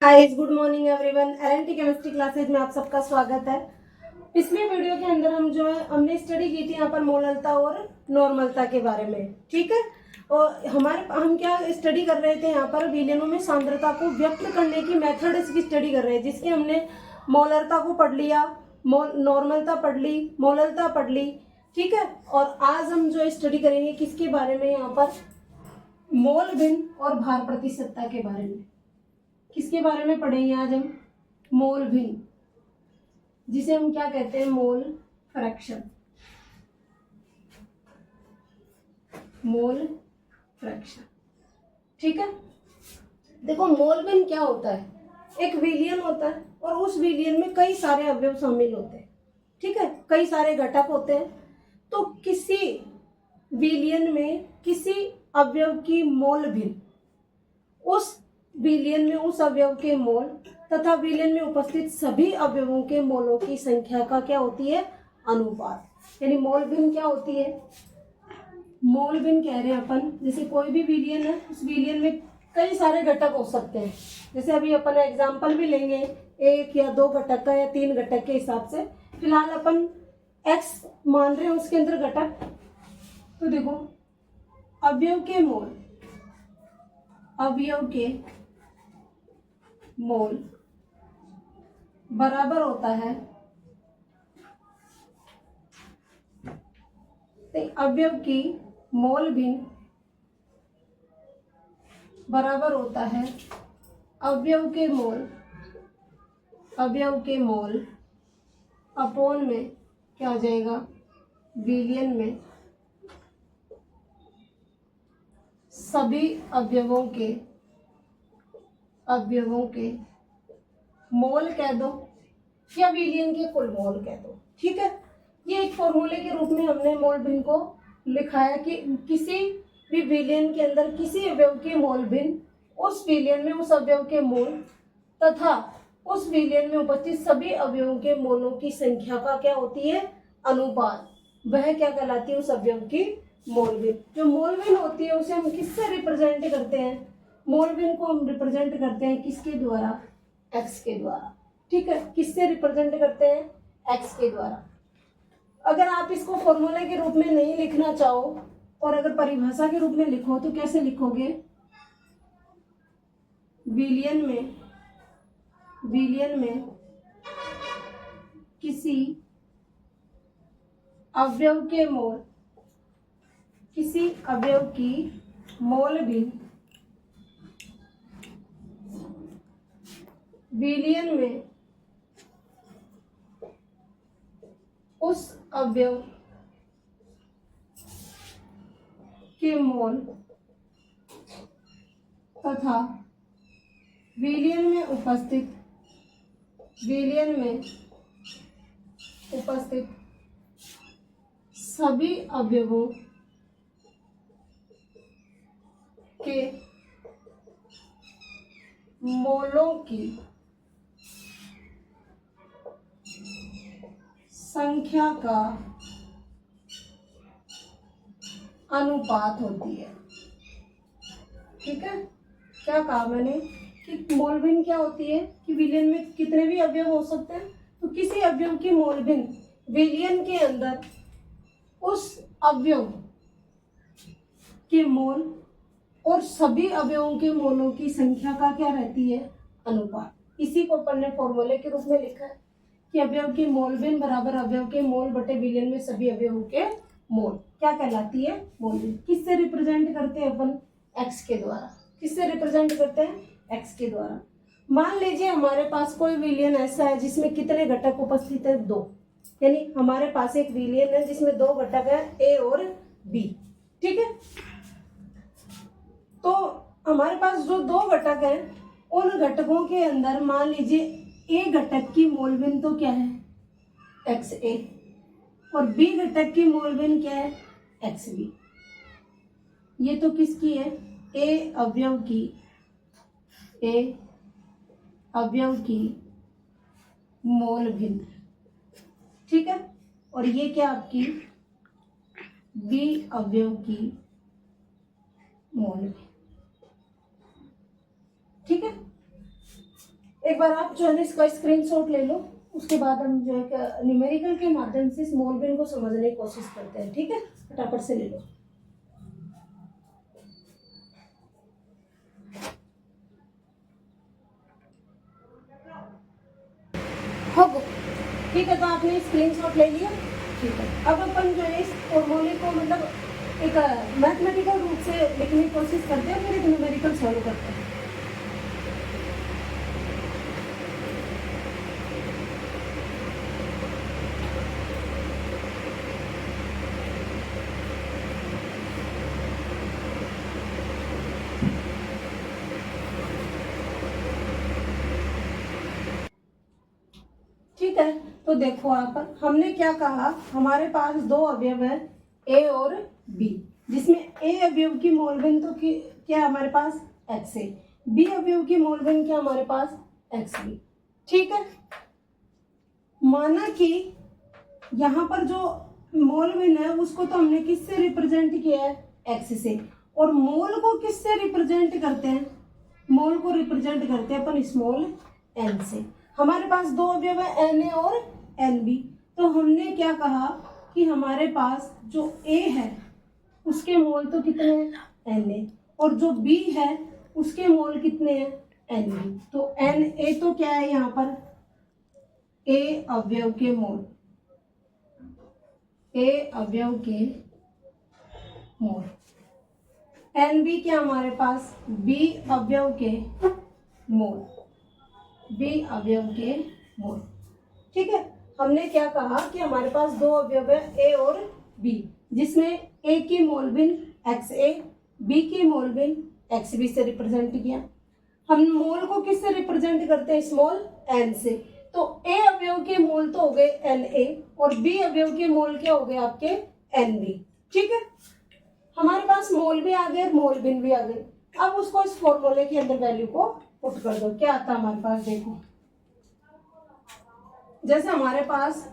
हाय good morning everyone. LNT chemistry classes में आप सबका स्वागत है। पिछले वीडियो के अंदर हमने स्टडी की थी यहाँ पर मोललता और नॉर्मलता के बारे में, ठीक है। और हम क्या स्टडी कर रहे थे यहाँ पर विलयनों में सांद्रता को व्यक्त करने की मेथड की स्टडी कर रहे हैं, जिसकी हमने मोलरता को पढ़ लिया, नॉर्मलता पढ़ ली, मोललता पढ़ ली, ठीक है। और आज हम जो स्टडी करेंगे किसके बारे में, यहाँ पर मोल भिन्न और भार प्रतिशतता के बारे में। किसके बारे में पढ़ेंगे आज हम? मोल भिन्न, जिसे हम क्या कहते हैं, मोल फ्रैक्शन। मोल फ्रैक्शन, ठीक है। देखो मोल भिन्न क्या होता है, एक विलयन होता है और उस विलयन में कई सारे अवयव शामिल होते हैं, ठीक है, कई सारे घटक होते हैं। तो किसी विलयन में किसी अवयव की मोल भिन्न उस विलयन में उस अवयव के मोल तथा विलयन में उपस्थित सभी अवयवों के मोलों की संख्या का क्या होती है, अनुपात। यानी मोल भिन्न क्या होती है, मोल भिन्न कह रहे हैं अपन, जैसे कोई भी विलयन है, उस विलयन में कई सारे घटक हो सकते हैं। जैसे अभी अपन एग्जांपल भी लेंगे, एक या दो घटक का या तीन घटक के हिसाब से। फिलहाल अपन x मान रहे हैं उसके अंदर घटक। तो देखो अवयव के मोल, अवयव के मोल बराबर होता है, अवयव की मोल भिन्न बराबर होता है अवयव के मोल, अवयव के मोल अपॉन में क्या आ जाएगा, विलयन में सभी अवयवों के मोल कह दो या विलयन के कुल मोल कह दो, ठीक है। ये एक फॉर्मूले के रूप में हमने मोल भिन्न को लिखा है कि किसी भी विलयन के अंदर किसी अवयव के मोल भिन्न उस विलयन में उस अवयव के मोल तथा उस विलयन में उपस्थित सभी अवयवों के मोलों की संख्या का क्या होती है, अनुपात। वह क्या कहलाती है, उस अवयव की मोल भिन्न। जो मोल भिन्न होती है उसे हम किससे रिप्रेजेंट करते हैं, मोल भिन्न को हम रिप्रेजेंट करते हैं किसके द्वारा, एक्स के द्वारा, ठीक है। किससे रिप्रेजेंट करते हैं, एक्स के द्वारा। अगर आप इसको फॉर्मूले के रूप में नहीं लिखना चाहो और अगर परिभाषा के रूप में लिखो तो कैसे लिखोगे, विलयन में किसी अवयव के मोल, किसी अवयव की मोल भिन्न विलयन में उस अवयव के मोल तथा विलयन में उपस्थित सभी अवयवों के मोलों की संख्या का अनुपात होती है, ठीक है। क्या कहा मैंने कि मोल भिन्न क्या होती है कि विलयन में कितने भी अवयव हो सकते हैं, तो किसी अवयव की मोल भिन्न विलयन के अंदर उस अवयव के मोल और सभी अवयवों के मोलों की संख्या का क्या रहती है, अनुपात। इसी को अपन ने फॉर्मूले के रूप में लिखा है कि अवयव की मोल भिन्न बराबर अवयव के मोल बटे विलयन में सभी अवयवों के मोल क्या कहलाती है, मोल भिन्न। किससे रिप्रेजेंट करते हैं अपन, एक्स के द्वारा। किससे रिप्रेजेंट करते हैं, एक्स के द्वारा। मान लीजिए हमारे पास कोई विलयन ऐसा है जिसमें कितने घटक उपस्थित है, दो। यानी हमारे पास एक विलयन है जिसमें दो घटक है, ए और बी, ठीक है। तो हमारे पास जो दो घटक हैं उन घटकों के अंदर मान लीजिए ए घटक की मोल भिन्न तो क्या है, एक्स ए, और बी घटक की मोल भिन्न क्या है, एक्स बी। ये तो किसकी है, ए अवयव की मोल भिन्न, ठीक है। और ये क्या आपकी बी अवयव की मोल भिन्न, ठीक है। एक बार आप जो है ना इसका स्क्रीनशॉट ले लो, उसके बाद हम जो है न्यूमेरिकल के माध्यम से स्मॉल बिन को समझने की कोशिश करते हैं। ठीक है, फटाफट से ले लो। हो गो, ठीक है, तो आपने स्क्रीनशॉट ले लिया। ठीक है, अब अपन जो है इस फॉर्मूले को मतलब एक मैथमेटिकल रूप से लिखने की कोशिश करते हैं, फिर एक न्यूमेरिकल सॉल्व करते हैं। ठीक है, तो देखो आप, हमने क्या कहा, हमारे पास दो अवयव है ए और बी, जिसमें ए अवयव की मोलबिन तो क्या हमारे पास एक्स है, बी अवयव की मोलबिन क्या हमारे पास एक्स बी। ठीक है, माना कि यहाँ पर जो मोलबिन है उसको तो हमने किससे रिप्रेजेंट किया है, एक्स से, और मोल को किससे रिप्रेजेंट करते हैं, मोल को रिप्रेजेंट करते हैं अपन स्मॉल एन से। हमारे पास दो अवयव है एन ए और एन बी, तो हमने क्या कहा कि हमारे पास जो ए है उसके मोल तो कितने हैं एन ए, और जो बी है उसके मोल कितने हैं एन बी। तो एन ए तो क्या है यहाँ पर, ए अवयव के मोल, ए अवयव के मोल, एन बी क्या हमारे पास बी अवयव के मोल, बी अवयव के मोल। ठीक है, हमने क्या कहा कि हमारे पास दो अवयव है ए और बी, जिसमें ए की मोलबिन एक्स ए, बी की मोलबिन एक्स बी से रिप्रेजेंट किया। हम मोल को किससे रिप्रेजेंट करते हैं, स्मॉल एन से, तो ए अवयव के मोल तो हो गए एन ए, और बी अवयव के मोल क्या हो गए आपके एन बी। ठीक है, हमारे पास मोल भी आ गए, मोलबिन भी आ गए। अब उसको इस फॉर्मूले के अंदर वैल्यू को पुट कर दो, क्या आता है हमारे पास, देखो जैसे हमारे पास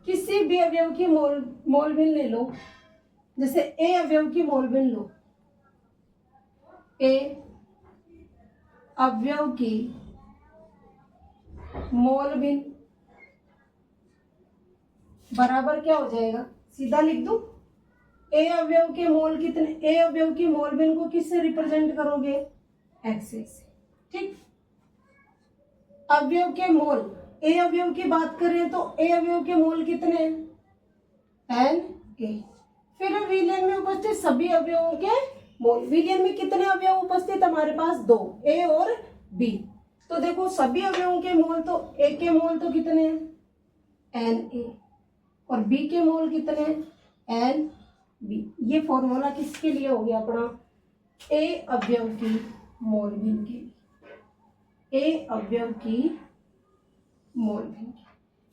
किसी भी अवयव की मोलबिन ले लो, जैसे ए अवयव की मोलबिन लो, ए अवयव की मोलबिन बराबर क्या हो जाएगा, सीधा लिख दूं, ए अवयव के मोल कितने, ए अवयव की मोलबिन को किससे रिप्रेजेंट करोगे, एक्स से। ठीक, अवयव के मोल, ए अवयव की बात करें तो ए अवयव के मोल कितने एन ए, फिर विलयन में उपस्थित सभी अवयवों के मोल, विलयन में कितने अवयव उपस्थित हमारे पास, दो, ए और बी। तो देखो सभी अवयवों के मोल, तो ए के मोल तो कितने हैं एन ए, और बी के मोल कितने हैं एन बी। ये फॉर्मूला किसके लिए हो गया अपना, ए अवयव की मोलबिन के लिए, ए अवयव की मोलबिन।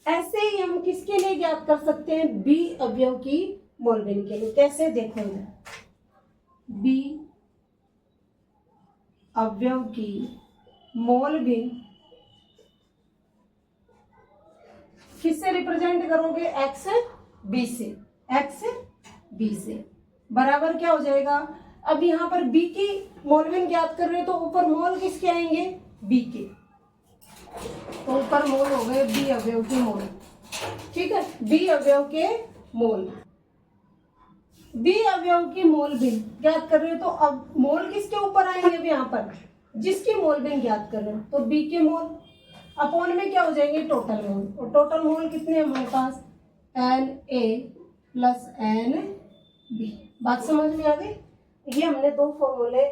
ऐसे ही हम किसके लिए ज्ञात कर सकते हैं, बी अवयव की मोलबिन के लिए। कैसे, देखो इधर, बी अवयव की मोलबिन किससे रिप्रेजेंट करोगे, एक्स बी से, एक्स बी से बराबर क्या हो जाएगा। अब यहाँ पर बी की मोलबिन ज्ञात कर रहे हो तो ऊपर मोल किसके आएंगे, बी के, तो ऊपर मोल हो गए बी अवयव के मोल। ठीक है, बी अवयव के मोल, बी अवयव की मोलबिन ज्ञात कर रहे हो तो अब मोल किसके ऊपर आएंगे, अब यहाँ पर जिसकी मोलबिन ज्ञात कर रहे हो, तो बी के मोल अपॉन में क्या हो जाएंगे, टोटल मोल, और टोटल मोल कितने हमारे पास N A plus N B. बात समझ में आ गई। ये हमने दो फॉर्मूले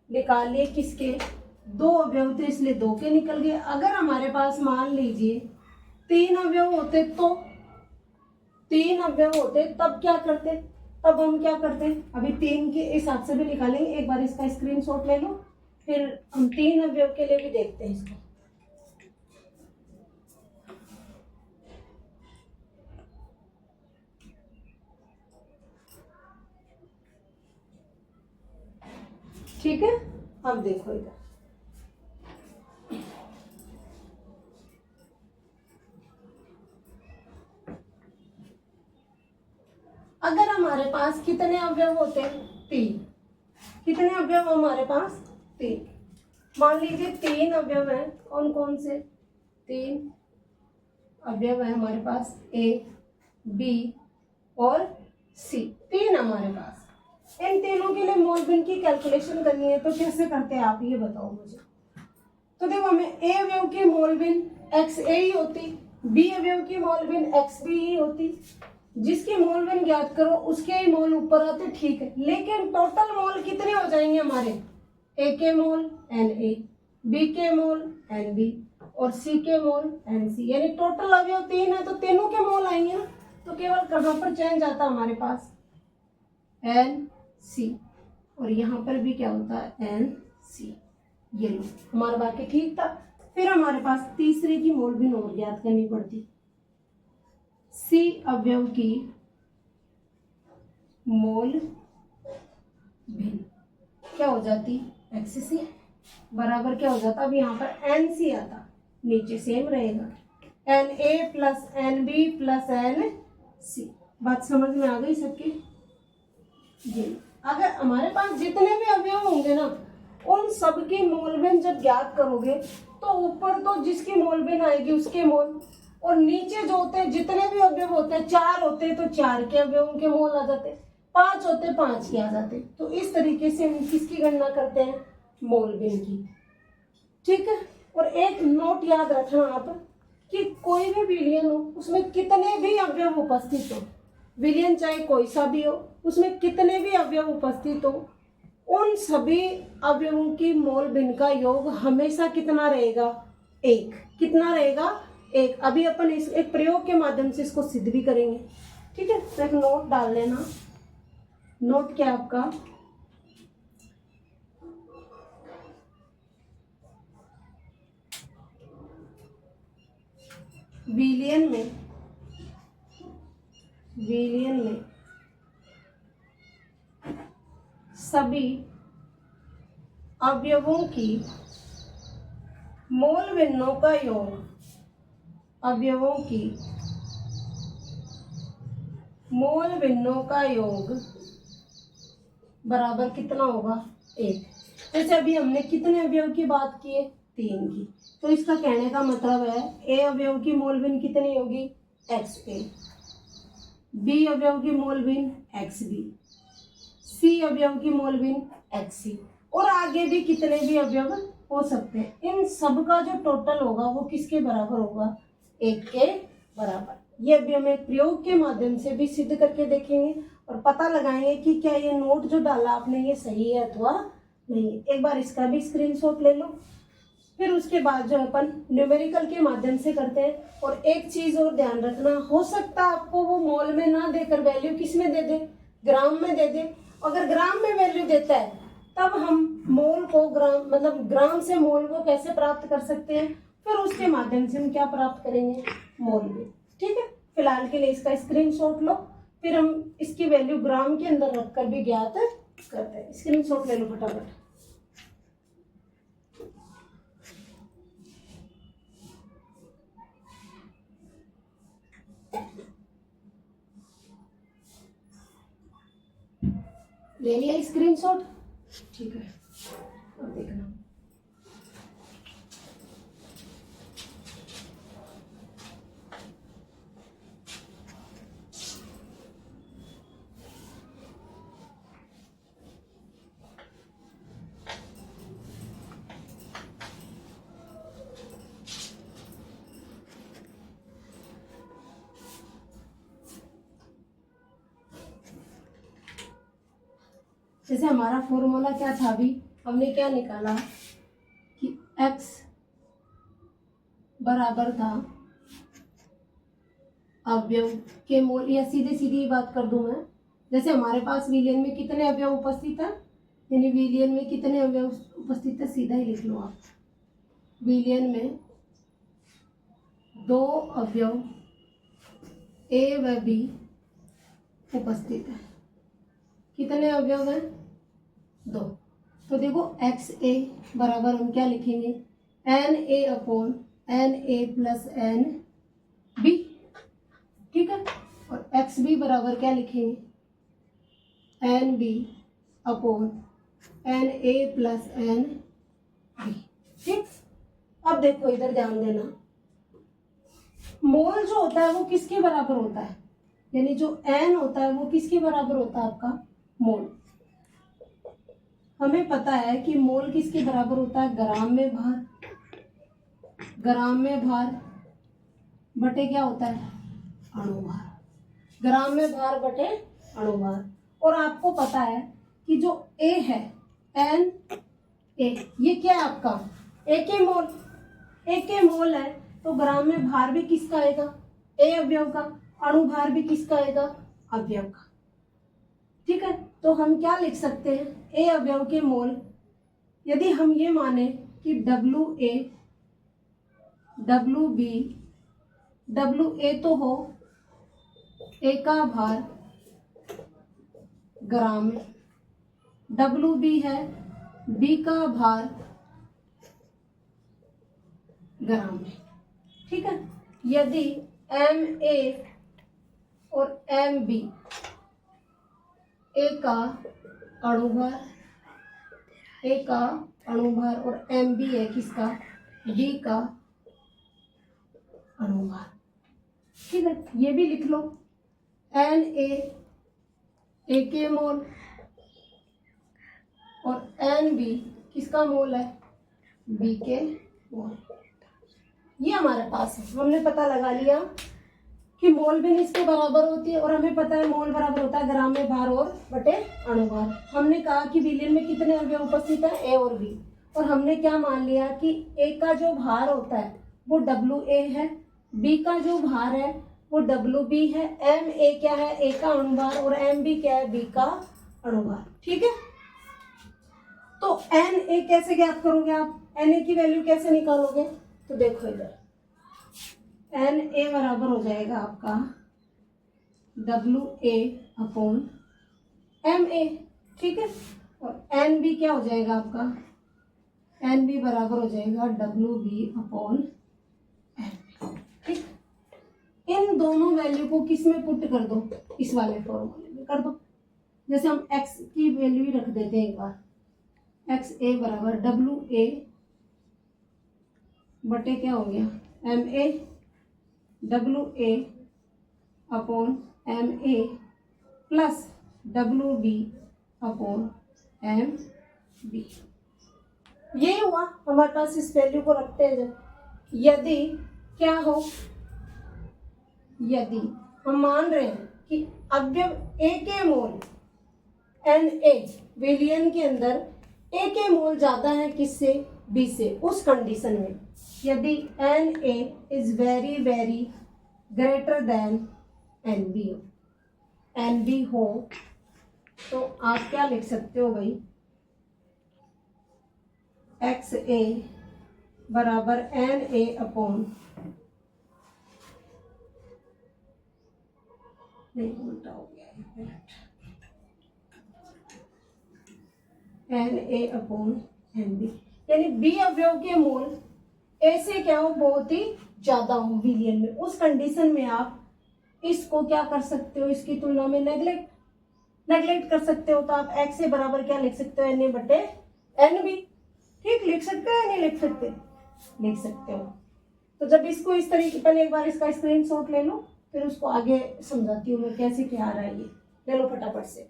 निकाल लिए, किसके, दो अवयव थे इसलिए दो के निकल गए। अगर हमारे पास मान लीजिए तीन अवयव होते, तो तीन अवयव होते तब क्या करते, तब हम क्या करते, अभी तीन के हिसाब से भी निकालेंगे। एक बार इसका स्क्रीनशॉट ले लो, फिर हम तीन अवयव के लिए भी देखते हैं इसको। ठीक है, अब देखो इधर, अगर हमारे पास कितने अवयव होते हैं, तीन, कितने अवयव हमारे पास, तीन, मान लीजिए 3 अवयव हैं, कौन कौन से? 3 अवयव है हमारे पास, ए, बी और सी, 3 हमारे पास। इन तीनों के लिए मोल भिन्न की कैलकुलेशन करनी है, तो कैसे करते हैं आप ये बताओ मुझे। तो देखो, हमें ए अवयव की मोल भिन्न एक्स ए ही होती, बी अवयव की मोल भिन्न एक्स बी ही होती। जिसकी मोल भिन्न ज्ञात करो उसके ही मोल ऊपर आते, ठीक है। लेकिन टोटल मोल कितने हो जाएंगे हमारे? ए के मोल एन ए, बी के मोल एन बी और सी के मोल एन सी, यानी टोटल अवयव 3 है तो तीनों के मोल आएंगे ना। तो केवल कहां पर चेंज आता हमारे पास? एन सी, और यहाँ पर भी क्या होता है? N C. ये लो, हमारा बाकी ठीक था। फिर हमारे पास तीसरे की मोल भिन्न और ज्ञात करनी पड़ती। सी अवयव की मोल भिन्न क्या हो जाती? एक्स सी बराबर क्या हो जाता? अब यहाँ पर एन सी आता, नीचे सेम रहेगा, n A plus N B plus n C. बात समझ में आ गई सबकी? जी, अगर हमारे पास जितने भी अवयव होंगे ना, उन सब की मोल भिन्न जब ज्ञात करोगे तो ऊपर तो जिसकी मोल भिन्न आएगी उसके मोल, और नीचे जो होते हैं जितने भी अवयव होते हैं, 4 होते हैं तो 4 के अवयवों के मोल आ जाते, 5 होते 5 के आ जाते। तो इस तरीके से हम किसकी गणना करते हैं? मोल भिन्न की, ठीक है। और एक नोट याद रखना आप कि कोई भी विलयन हो उसमें कितने भी अवयव उपस्थित हो, विलयन चाहे कोई सा भी हो, उसमें कितने भी अवयव उपस्थित हो, उन सभी अवयवों की मोल भिन्न का योग हमेशा कितना रहेगा? 1। कितना रहेगा? 1। अभी अपन इस एक प्रयोग के माध्यम से इसको सिद्ध भी करेंगे, ठीक है। तो एक नोट डाल लेना। नोट क्या आपका? विलयन में सभी अवयवों की मोल भिन्नों का योग, अवयवों की मोल भिन्नों का योग बराबर कितना होगा? 1। जैसे अभी हमने कितने अवयव की बात की है? 3 की। तो इसका कहने का मतलब है ए अवयव की मोल भिन्न कितनी होगी? एक्स ए, बी अवयव की मोल भिन्न एक्स बी, सी अवयव की मोल भिन्न एक्स सी, और आगे भी कितने भी अवयव हो सकते हैं। इन सब का जो टोटल होगा वो किसके बराबर होगा? 1 के बराबर। ये अभी हम एक प्रयोग के माध्यम से भी सिद्ध करके देखेंगे और पता लगाएंगे कि क्या ये नोट जो डाला आपने ये सही है अथवा नहीं। एक बार इसका भी स्क्रीनशॉट ले लो। फिर उसके बाद जो अपन न्यूमेरिकल के माध्यम से करते हैं। और एक चीज और ध्यान रखना, हो सकता है आपको वो मोल में ना देकर वैल्यू किस में दे दे? ग्राम में दे दे। अगर ग्राम में वैल्यू देता है तब हम मोल को ग्राम, मतलब ग्राम से मोल को कैसे प्राप्त कर सकते हैं, फिर उसके माध्यम से हम क्या प्राप्त करेंगे? मोल में, ठीक है। फिलहाल के लिए इसका स्क्रीनशॉट लो, फिर हम इसकी वैल्यू ग्राम के अंदर रखकर भी ज्ञात करते हैं। स्क्रीनशॉट ले लो फटाफट। ले लिया स्क्रीनशॉट? ठीक है, अब देखना। जैसे हमारा फॉर्मूला क्या था? अभी हमने क्या निकाला कि x बराबर था अवयव के मोल, या सीधे सीधी बात कर दूं मैं। जैसे हमारे पास विलयन में कितने अवयव उपस्थित है, यानी विलयन में कितने अवयव उपस्थित है, सीधा ही लिख लो आप। विलयन में 2 अवयव ए व बी उपस्थित है। कितने अवयव हैं? 2। तो देखो एक्स ए बराबर हम क्या लिखेंगे? N A upon n A plus N B, ठीक है। और एक्स बी बराबर क्या लिखेंगे? N B upon n A plus N B. ठीक, अब देखो इधर ध्यान देना, मोल जो होता है वो किसके बराबर होता है, यानी जो n होता है वो किसके बराबर होता है आपका मोल। हमें पता है कि मोल किसके बराबर होता है, ग्राम में भार, ग्राम में भार बटे क्या होता है अणुभार, ग्राम में भार बटे अणुभार। और आपको पता है कि जो A है एन ए, ये क्या है आपका A के मोल, A के मोल है तो ग्राम में भार भी किसका आएगा, A अवयव का, अणुभार भी किसका आएगा, अवयव का। ठीक है, तो हम क्या लिख सकते हैं, A अवयव के मोल, यदि हम ये माने कि WA WB, WA तो हो A का भार ग्राम में, WB है B का भार ग्राम में। ठीक है, यदि MA और MB A का अणुभार, A का अणुभार और MB है किसका, B का अणुभार। ठीक है, ये भी लिख लो, Na A के मोल और Nb किसका मोल है, B के मोल। ये हमारे पास है, हमने पता लगा लिया कि मोल भी इसके बराबर होती है, और हमें पता है मोल बराबर होता है ग्राम में भार और बटे अणुभार। हमने कहा कि विलयन में कितने अवयव उपस्थित है, A और B, और हमने क्या मान लिया कि A का जो भार होता है वो WA है, B का जो भार है वो WB है, MA क्या है, A का अणुभार, और MB क्या है, B का अणुभार। ठीक है, तो Na कैसे ज्ञात करोगे आप, Na की वैल्यू कैसे निकालोगे, तो देखो इधर Na बराबर हो जाएगा आपका WA अपॉन MA। ठीक है, और NB क्या हो जाएगा आपका, NB बराबर हो जाएगा WB अपॉन MB। ठीक, इन दोनों वैल्यू को किस में पुट कर दो, इस वाले फॉर्मूले में कर दो। जैसे हम x की वैल्यू ही रख देते हैं एक बार, XA बराबर WA बटे क्या हो गया MA, WA upon MA plus WB upon MB। ये हुआ हमारे पास, इस वैल्यू को रखते हैं जब, यदि क्या हो, यदि हम मान रहे हैं कि अवयव A के मोल Na विलयन के अंदर A के मोल ज्यादा है किससे, B से, उस कंडीशन में यदि Na is very very greater than Nb हो, Nb हो तो आप क्या लिख सकते हो भाई, XA बराबर Na अपॉन, नहीं उल्टा हो गया, Na अपॉन Nb, यानी B अवयव के मोल A से क्या हो, बहुत ही ज्यादा हो विलयन में, उस कंडीशन में आप इसको क्या कर सकते हो, इसकी तुलना में नेग्लेक्ट कर सकते हो। तो आप x से बराबर क्या लिख सकते हो, Na बटे Nb। ठीक, लिख सकते हो या नहीं लिख सकते, लिख सकते हो। तो जब इसको इस तरीके, पहले एक बार इसका स्क्रीनशॉट ले लो, फिर उसको आगे समझाती हूँ मैं कैसे क्या आ रहा है, ये ले लो फटाफट से।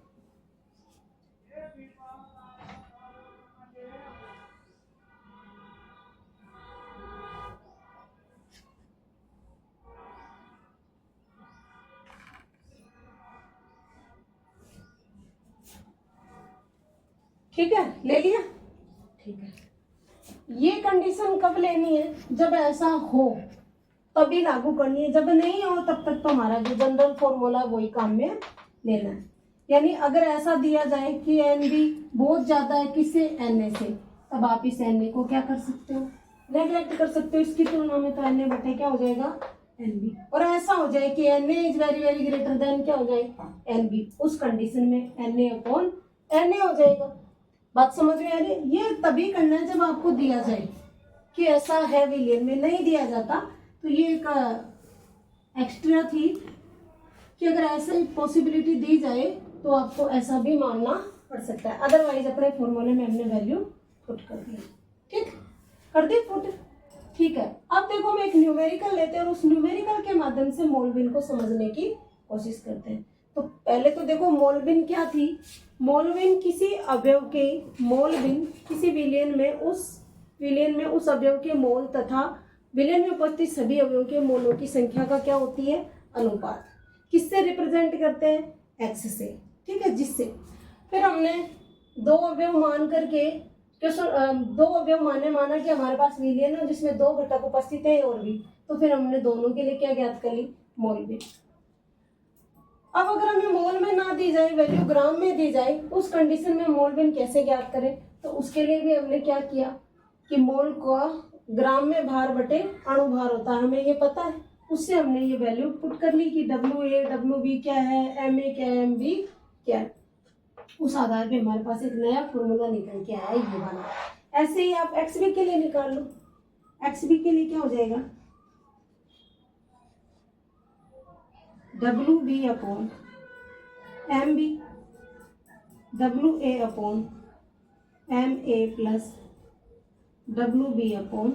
ठीक है, ले लिया। ठीक है, ये कंडीशन कब लेनी है, जब ऐसा हो तभी लागू करनी है, जब नहीं हो तब तक तो हमारा जो जनरल फॉर्मूला है वही काम में लेना है। यानी अगर ऐसा दिया जाए कि Nb बहुत ज्यादा है किससे, Na से, तब आप इस Na को क्या कर सकते हो, नेग्लेक्ट कर सकते हो, इसकी तुलना में तो Na बटे क्या हो जाएगा Nb। और ऐसा हो जाए कि Na is very very greater than क्या हो जाए Nb, उस कंडीशन में Na अपॉन Na हो जाएगा। बात समझ में आ रही है, ये तभी करना है जब आपको दिया जाए कि ऐसा है विलयन में, नहीं दिया जाता तो ये एक एक्स्ट्रा थी कि अगर ऐसे पॉसिबिलिटी दी जाए तो आपको ऐसा भी मानना पड़ सकता है, अदरवाइज अपने फॉर्मूले में हमने वैल्यू पुट कर दिया। ठीक, कर दी पुट। ठीक है, अब देखो हम एक न्यूमेरिकल लेते हैं और उस न्यूमेरिकल के माध्यम से मोल बिन को समझने की कोशिश करते हैं। तो पहले तो देखो मोल बिन क्या थी। मोल बिन किसी अवयव के, मोल बिन किसी विलयन में उस अवयव के मोल तथा विलयन में उपस्थित सभी अवयवों के मोलों की संख्या का क्या होती है, अनुपात। किससे रिप्रेजेंट करते हैं, एक्स से। ठीक है, जिससे फिर हमने दो अवयव मान करके दो अवयव माना कि हमारे पास विलयन है जिसमें दो घटक उपस्थित है और भी, तो फिर हमने दोनों के लिए क्या ज्ञात कर ली, मोल बिन। अब अगर हमें मोल में ना दी जाए, वैल्यू ग्राम में दी जाए, उस कंडीशन में मोल बिन कैसे ज्ञात करें, तो उसके लिए भी हमने क्या किया कि मोल का ग्राम में भार बटे अणुभार होता है, हमें ये पता है। उससे हमने ये वैल्यू पुट कर ली कि WA WB क्या है, MA क्या है, MB क्या है। उस आधार पे हमारे पास एक नया फॉर्मूला निकल के आया ये वाला। ऐसे ही आप XB के लिए निकाल लो। XB के लिए क्या हो जाएगा, WB upon MB, WA upon MA plus WB upon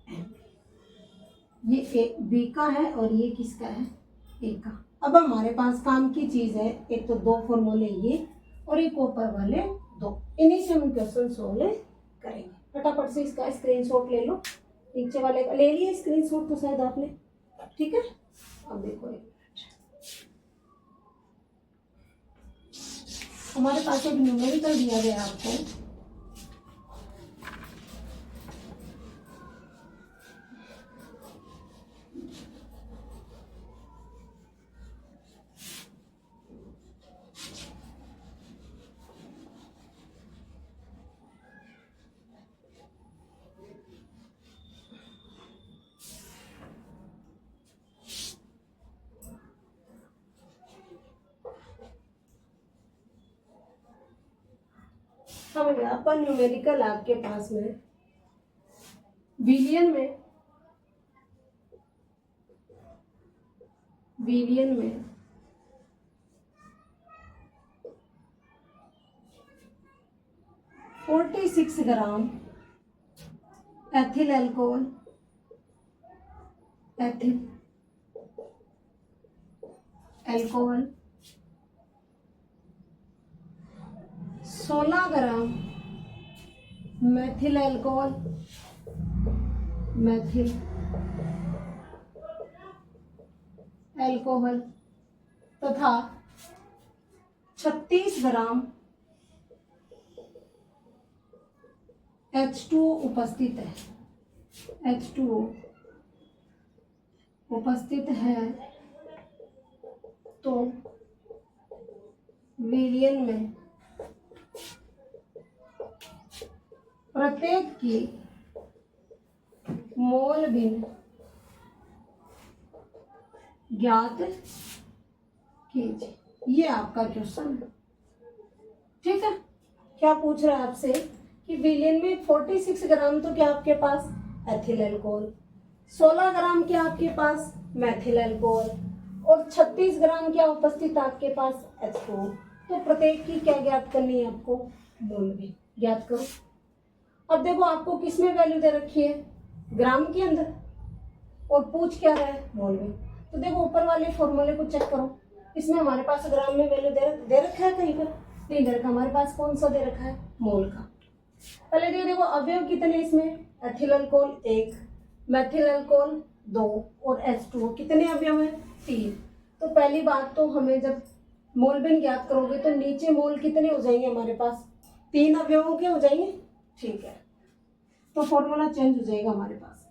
MB। ये एक B का है और ये किसका है, A का। अब हमारे पास काम की चीज है, एक तो दो फॉर्मूले ये और एक ऊपर वाले दो, इन्हीं से हम क्वेश्चन सोल्व करेंगे। फटाफट से इसका स्क्रीनशॉट ले लो, नीचे वाले का ले लिया स्क्रीनशॉट तो शायद आपने। ठीक है, अब देखो एक हमारे पास एक न्यूमेरिकल दिया गया आपको। हम अपन न्यूमेरिकल आपके पास में विलियन में 46 ग्राम एथिल अल्कोहल 16 ग्राम मैथिल अल्कोहल तथा 36 ग्राम H2O उपस्थित है। H2O उपस्थित है तो विलयन में प्रत्येक की मोल बिन ज्ञात कीजिए। ये आपका क्वेश्चन है। ठीक है, क्या पूछ रहा है आपसे कि विलयन में 46 ग्राम तो क्या आपके पास एथिल अल्कोहल, 16 ग्राम क्या आपके पास मैथिल अल्कोहल और 36 ग्राम क्या उपस्थित आपके पास H2O। तो प्रत्येक की क्या ज्ञात करनी है आपको, मोल बिन ज्ञात करो। अब देखो आपको किसमें वैल्यू दे रखी है, ग्राम के अंदर, और पूछ क्या रहा है, मोल बिन। तो देखो ऊपर वाले फॉर्मूले को चेक करो, इसमें हमारे पास ग्राम में वैल्यू दे रखा है कहीं पर नहीं दे रखा, हमारे पास कौन सा दे रखा है, मोल का। पहले देखो अवयव कितने इसमें, एथिल अल्कोहल 1, मैथिल अल्कोहल 2 और H2O कितने अवयव है, 3। तो पहली बात तो हमें जब मोल बिन ज्ञात करोगे तो नीचे मोल कितने हो जाएंगे हमारे पास, 3 अवयवों के हो जाएंगे। ठीक है, तो फॉर्मूला चेंज हो जाएगा हमारे पास।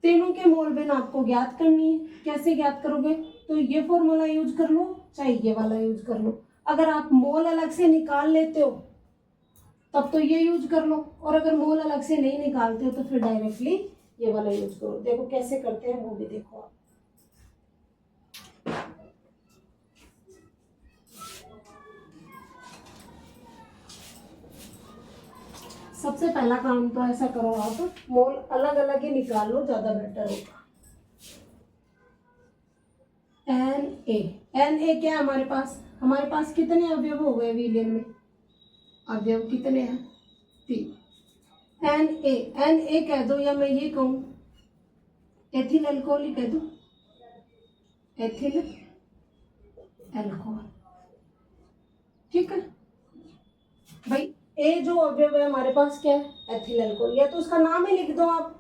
तीनों के मोल बिन आपको ज्ञात करनी है। कैसे ज्ञात करोगे, तो ये फॉर्मूला यूज कर लो चाहे ये वाला यूज कर लो। अगर आप मोल अलग से निकाल लेते हो तब तो ये यूज कर लो, और अगर मोल अलग से नहीं निकालते हो तो फिर डायरेक्टली ये वाला यूज करो। देखो कैसे करते हैं वो भी देखो आप। सबसे पहला काम तो ऐसा करो आप, मोल अलग अलग ही निकाल लो, ज्यादा बेटर होगा। Na क्या है हमारे पास कितने अवयव हो गए विलयन में, अवयव कितने हैं, 3। Na कह दो, या मैं ये कहूँ एथिल अल्कोहल ही कह दो, एथिल अल्कोहल। ठीक है भाई, ए जो अवयव है हमारे पास क्या है, एथिल अल्कोहल, या तो उसका नाम ही लिख दो आप।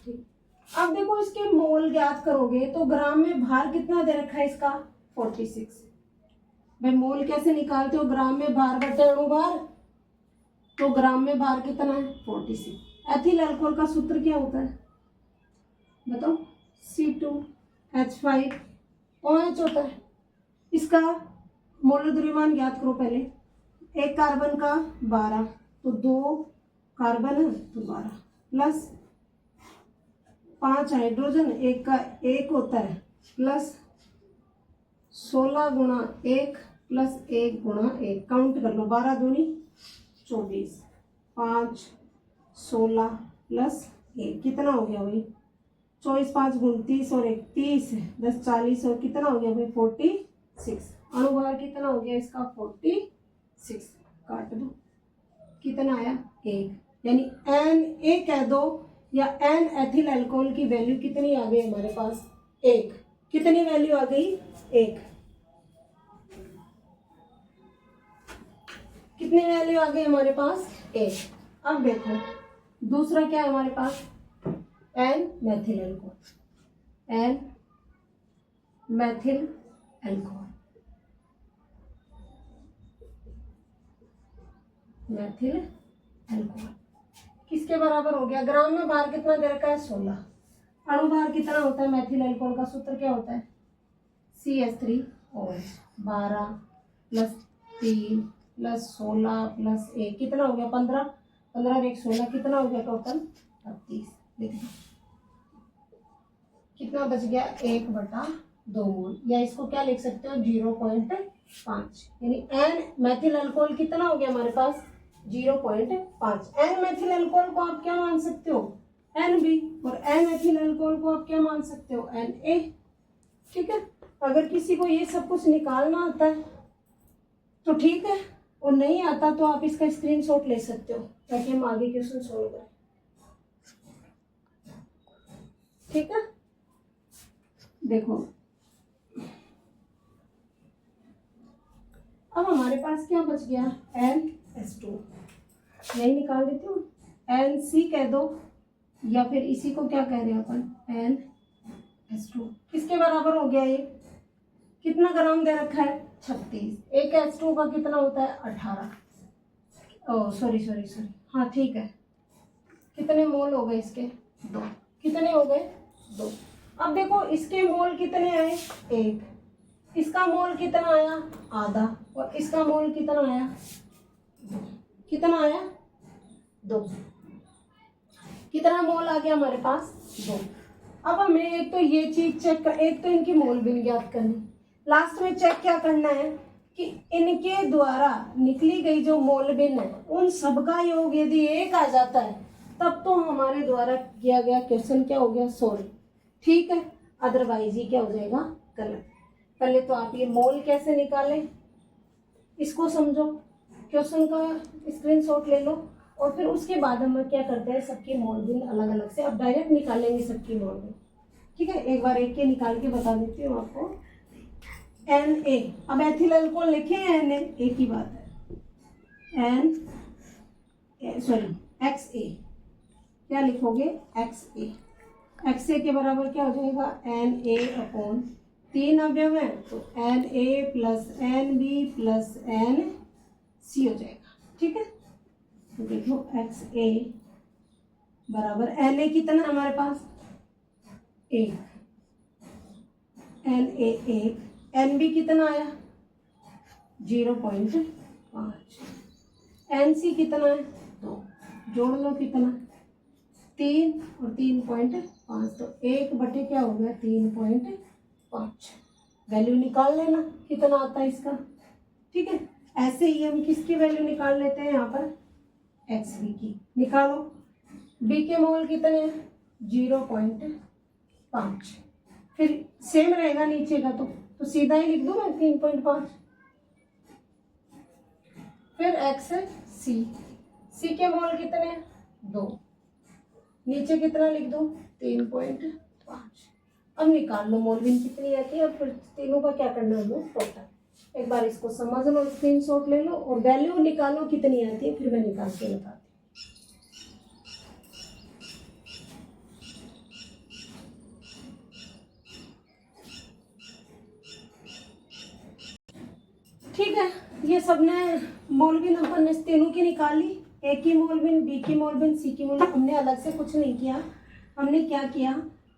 ठीक, अब देखो इसके मोल ज्ञात करोगे तो ग्राम में भार कितना दे रखा है इसका, 46। भाई मोल कैसे निकालते हो, ग्राम में भार बटे अणुभार, तो ग्राम में भार कितना है, 46। एथिल अल्कोहल का सूत्र क्या होता है बताओ, C2H5OH होता है। इसका मोलर द्रव्यमान ज्ञात करो पहले, एक कार्बन का 12, तो 2 कार्बन है तो 12, प्लस 5 हाइड्रोजन, एक का 1 होता है, प्लस 16 गुणा 1 प्लस 1 गुणा 1, काउंट कर लो, 12 दूनी 24, 5 16 प्लस 1 कितना हो गया भाई, 24, 5 गुण 30 और 1 30, 10 40 और कितना हो गया भाई 46। अणुभार कितना हो गया इसका 46, काट दो, कितना आया 1, यानी Na कह दो या N एथिल अल्कोहल की वैल्यू कितनी आ गई हमारे पास, 1। कितनी वैल्यू आ गई, 1। कितनी वैल्यू आ गई हमारे पास, 1। अब देखो दूसरा क्या है हमारे पास, N Maithil alcohol, N Maithil alcohol, Maithil alcohol किसके बराबर हो गया, ग्राम में भार कितना दे रखा है, 16। अणुभार कितना होता है मैथिल अल्कोहल का सूत्र क्या होता है, CH3OH, 12 प्लस 3 प्लस 16 प्लस 1 कितना हो गया 15, 15 और 1 16, कितना हो गया टोटल 38। देखिए कितना बच गया, 1/2 मोल, या इसको क्या लिख सकते हो 0.5, यानी N मैथिल अल्कोहल कितना हो गया हमारे पास 0.5। N मैथिल अल्कोहल को आप क्या मान सकते हो, NB, और N एथिल अल्कोहल को आप क्या मान सकते हो, Na। ठीक है, अगर किसी को ये सब कुछ निकालना आता है तो ठीक है, और नहीं आता तो आप इसका स्क्रीनशॉट ले सकते हो ताकि हम आगे क्वेश्चन सोल्व करें। ठीक है, देखो अब हमारे पास क्या बच गया, NH2, यही निकाल देती हूँ, NC कह दो, या फिर इसी को क्या कह रहे हैं अपन, NH2। किसके बराबर हो गया ये, कितना ग्राम दे रखा है 36, एक H2 का कितना होता है 18, ओ सॉरी, हाँ ठीक है, कितने मोल हो गए इसके, 2, कितने हो गए 2। अब देखो इसके मोल कितने आए, 1, इसका मोल कितना आया आधा, और इसका मोल कितना आया, कितना आया 2, कितना मोल आ गया हमारे पास 2। अब हमें एक तो ये चीज चेक कर, एक तो इनकी मोल बिन ज्ञात करनी, लास्ट में चेक क्या करना है कि इनके द्वारा निकली गई जो मोल बिन है उन सबका योग यदि 1 आ जाता है तब तो हमारे द्वारा किया गया क्वेश्चन क्या हो गया, सोल्व। ठीक है, अदरवाइज ये क्या हो जाएगा, गलत। पहले तो आप ये मोल कैसे निकालें इसको समझो, क्वेश्चन का स्क्रीनशॉट ले लो, और फिर उसके बाद हम क्या करते हैं सबकी मोल बिन अलग अलग से अब डायरेक्ट निकालेंगे सबकी मोल बिन। ठीक है, एक बार एक के निकाल के बता देती हूँ आपको। Na, अब एथिल अल्कोहल लिखे हैं Na, एक ही बात है, XA, क्या लिखोगे XA के बराबर क्या हो जाएगा, Na/, 3 अवयव है तो Na plus Nb plus Nc हो जाएगा। ठीक है, तो देखो XA बराबर Na कितना हमारे पास 1, Na 1, Nb कितना आया 0.5, Nc कितना है 2, जोड़ लो कितना 3 और 3.5, तो 1 बटे क्या हो गया 3.5, वैल्यू निकाल लेना कितना आता है इसका। ठीक है, ऐसे ही हम किसकी वैल्यू निकाल लेते हैं यहाँ पर XB की, निकालो। B के मोल कितने हैं 0.5, फिर सेम रहेगा नीचे का तो सीधा ही लिख दूं मैं 3.5, फिर XC, C के मोल कितने हैं 2, नीचे कितना लिख दो 3.5। अब निकाल लो मोलविन कितनी आती है और फिर तीनों का क्या करना है हमें टोटल। एक बार इसको समझ लो, स्क्रीनशॉट ले लो और वैल्यू निकालो कितनी आती है, फिर मैं निकाल के बताती हूँ। ठीक है, ये सबने मोलविन अपन ने तीनों की निकाली, ए की मोलविन, बी की मोलविन, सी की मोलविन। हमने अलग से कुछ नहीं किया। हमने क्या किया,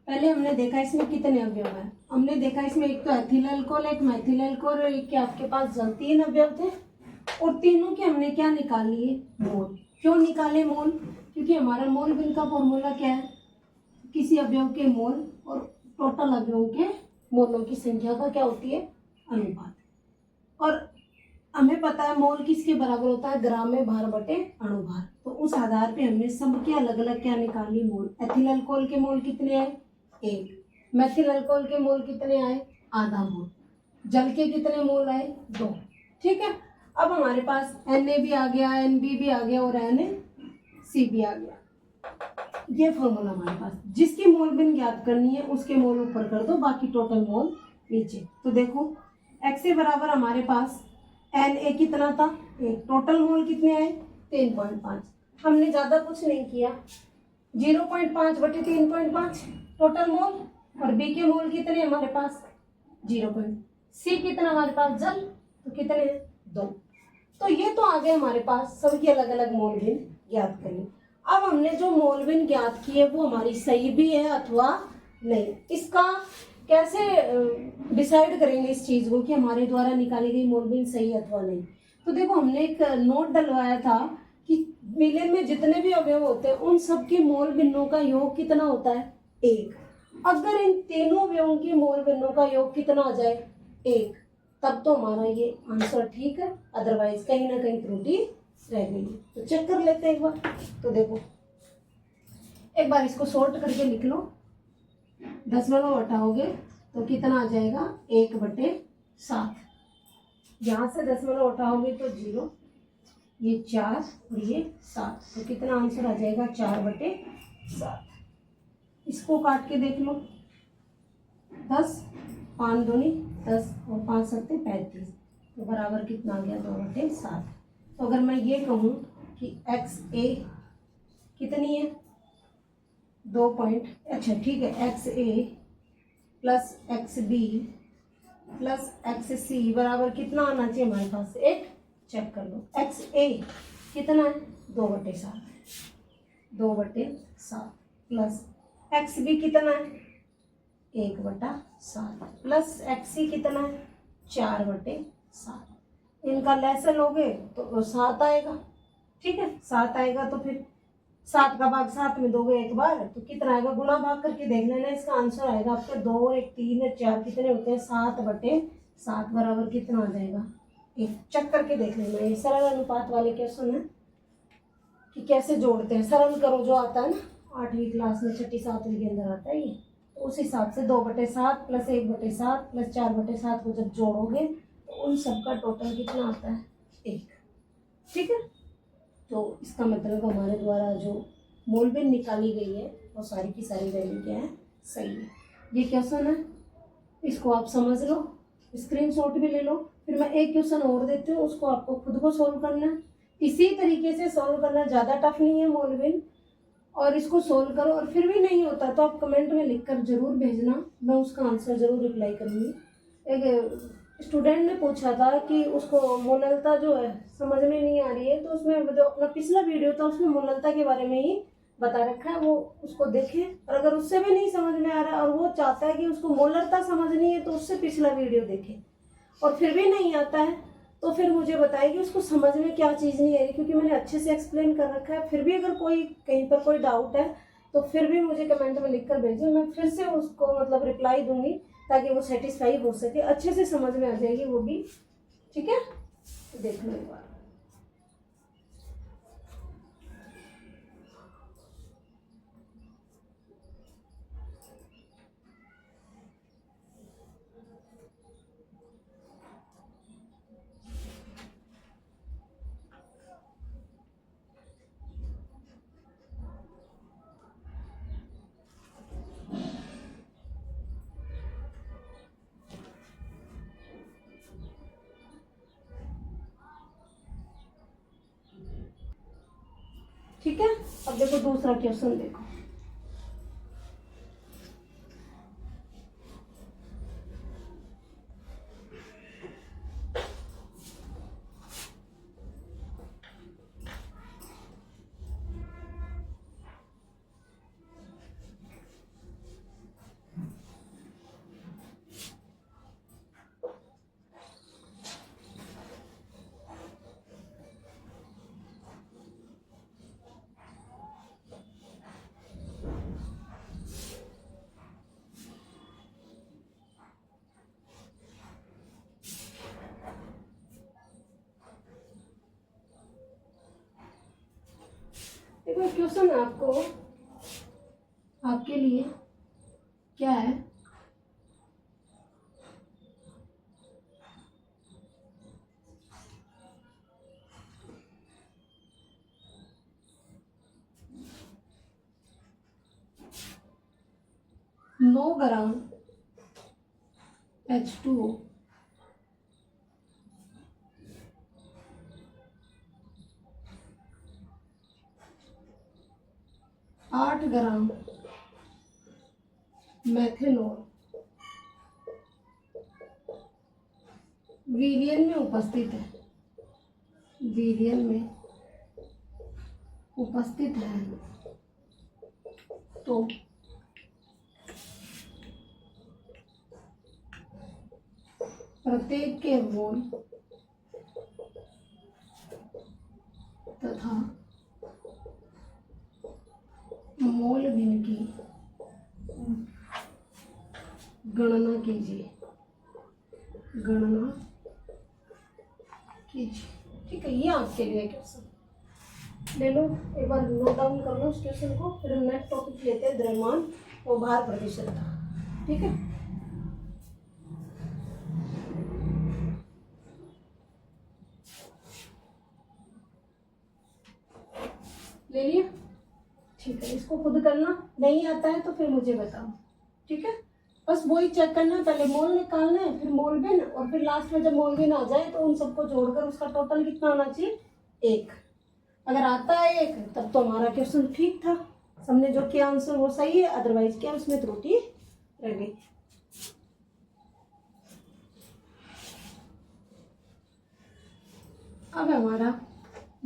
पहले हमने देखा इसमें कितने अवयव हैं। हमने देखा इसमें एक तो एथिल अल्कोहल, एक मेथिल अल्कोहल और एक के आपके पास 3 अवयव थे और तीनों के हमने क्या निकाल लिए, मोल। क्यों निकाले मोल, क्योंकि हमारा मोलविन का फॉर्मूला क्या है, किसी अवयव के मोल और टोटल अवयवों के मोलों की संख्या का क्या होती है, अनुपात। और हमें पता है मोल किसके बराबर होता है, ग्राम में भार बटे अणुभार। तो उस आधार पे हमने सबके अलग अलग क्या निकाली, मोल। एथिल अल्कोहल के मोल कितने आए, 1। मेथिल अल्कोहल के मोल कितने आए, आधा मोल। जल के कितने मोल आए, 2। ठीक है, अब हमारे पास Na भी आ गया, Nb भी आ गया और NaC भी आ गया। ये फॉर्मूला हमारे पास, जिसकी मोलविन ज्ञात करनी है उसके मोल ऊपर कर दो, बाकी टोटल मोल नीचे। तो देखो x के बराबर हमारे पास Na कितना था, एक। टोटल मोल कितने आए, 3.5। हमने ज्यादा कुछ नहीं किया, 0.5 बटे 3.5 टोटल मोल। और बी के मोल कितने हमारे पास, 0. सी कितना हमारे पास, जल, तो कितने, 2। तो ये तो आ गए हमारे पास सबकी अलग अलग मोलविन ज्ञात करनी। अब हमने जो मोलविन ज्ञात की है वो हमारी सही भी है अथवा नहीं। इसका कैसे डिसाइड करेंगे इस चीज को कि हमारे द्वारा निकाली गई मोलविन सही है अथवा नहीं। तो देखो हमने एक नोट डलवाया था कि मिलेन में जितने भी अवयव होते हैं उन सबके मोल भिन्नों का योग कितना होता है, 1। अगर इन तीनों अवयवों के मोल भिन्नों का योग कितना आ जाए, 1, तब तो हमारा ये आंसर ठीक है, अदरवाइज कहीं ना कहीं त्रुटि रह गई। तो चेक कर लेते हैं एक बार। तो देखो एक बार इसको सॉर्ट करके लिख लो, दशमलव हटाओगे तो कितना आ जाएगा, 1/7। यहाँ से दशमलव हटाओगे तो 0, ये 4 और ये 7, तो कितना आंसर आ जाएगा, 4/7। इसको काट के देख लो, 10, 5 दूनी 10 और 5 सत्ते 35, तो बराबर कितना आ गया, 2/7। तो अगर मैं ये कहूँ कि XA कितनी है, 2 पॉइंट, अच्छा ठीक है, XA plus XB plus XC बराबर कितना आना चाहिए हमारे पास, 1। चेक कर लो, XA कितना है, 2/7, 2/7 प्लस XB कितना है, 1/7 प्लस XC कितना है, 4/7। इनका लेसन लोगे तो 7 आएगा। ठीक है, 7 आएगा तो फिर 7 का भाग 7 में दोगे एक बार तो कितना आएगा, गुणा भाग करके देख लेना, इसका आंसर आएगा आपका 2 और 1 3 और 4 कितने होते हैं, 7/7 बराबर कितना आ जाएगा, 1। चेक करके देख लेना, ये सरल अनुपात वाले क्वेश्चन है कि कैसे जोड़ते हैं। सरल करो जो आता है ना 8वीं क्लास में 6ठी 7वीं के अंदर आता है ये, तो उस हिसाब से 2/7 प्लस 1/7 प्लस 4/7 को जब जोड़ोगे तो उन सबका टोटल कितना आता है, 1। ठीक है, तो इसका मतलब हमारे द्वारा जो मोलविन निकाली गई है वो सारी की सारी वैल्यू क्या है, सही है। ये क्वेश्चन है, इसको आप समझ लो, स्क्रीनशॉट भी ले लो। फिर मैं एक क्वेश्चन और देती हूँ, उसको आपको खुद को सॉल्व करना है। इसी तरीके से सॉल्व करना, ज़्यादा टफ नहीं है मोलविन, और इसको सोल्व करो। और फिर भी नहीं होता तो आप कमेंट में लिखकर जरूर भेजना, मैं उसका आंसर जरूर रिप्लाई करूँगी। एक स्टूडेंट ने पूछा था कि उसको मोललता जो है समझ में नहीं आ रही है, तो उसमें जो अपना पिछला वीडियो था उसमें मोललता के बारे में ही बता रखा है, वो उसको देखें। और अगर उससे भी नहीं समझ में आ रहा और वो चाहता है कि उसको मोलरता समझनी है तो उससे पिछला वीडियो देखें। और फिर भी नहीं आता है तो फिर मुझे बताइए कि उसको समझ में क्या चीज़ नहीं आ रही, क्योंकि मैंने अच्छे से एक्सप्लेन कर रखा है। फिर भी अगर कोई कहीं पर कोई डाउट है तो फिर भी मुझे कमेंट में लिख कर भेजें, मैं फिर से उसको मतलब रिप्लाई दूंगी ताकि वो सेटिस्फाई हो सके, अच्छे से समझ में आ जाएगी वो भी। ठीक है, देख लो एक बार। ठीक है। अब देखो दूसरा क्वेश्चन देखो। देखो क्वेश्चन आपको, आपके लिए क्या है, नो ग्राम H2O 8 ग्राम मेथेनॉल विलियन में उपस्थित है, विलियन में उपस्थित है, तो प्रत्येक के मोल तथा मोल भिन्न की गणना कीजिए, गणना कीजिए। ठीक है, ये आपके लिए क्वेश्चन ले लो, एक बार नोट डाउन कर लो इस क्वेश्चन को, फिर हम नेक्स्ट टॉपिक लेते हैं द्रव्यमान और भार प्रतिशतता। ठीक है, ले लिया। ठीक है, इसको खुद करना, नहीं आता है तो फिर मुझे बताओ। ठीक है, बस वही चेक करना है, पहले मोल निकालना है, फिर मोल बिन, और फिर लास्ट में जब मोल बिन आ जाए तो उन सबको जोड़कर उसका टोटल कितना होना चाहिए, 1। अगर आता है 1 तब तो हमारा क्वेश्चन ठीक था, हमने जो किया आंसर वो सही है, अदरवाइज क्या उसमें त्रुटि रह गई। अब हमारा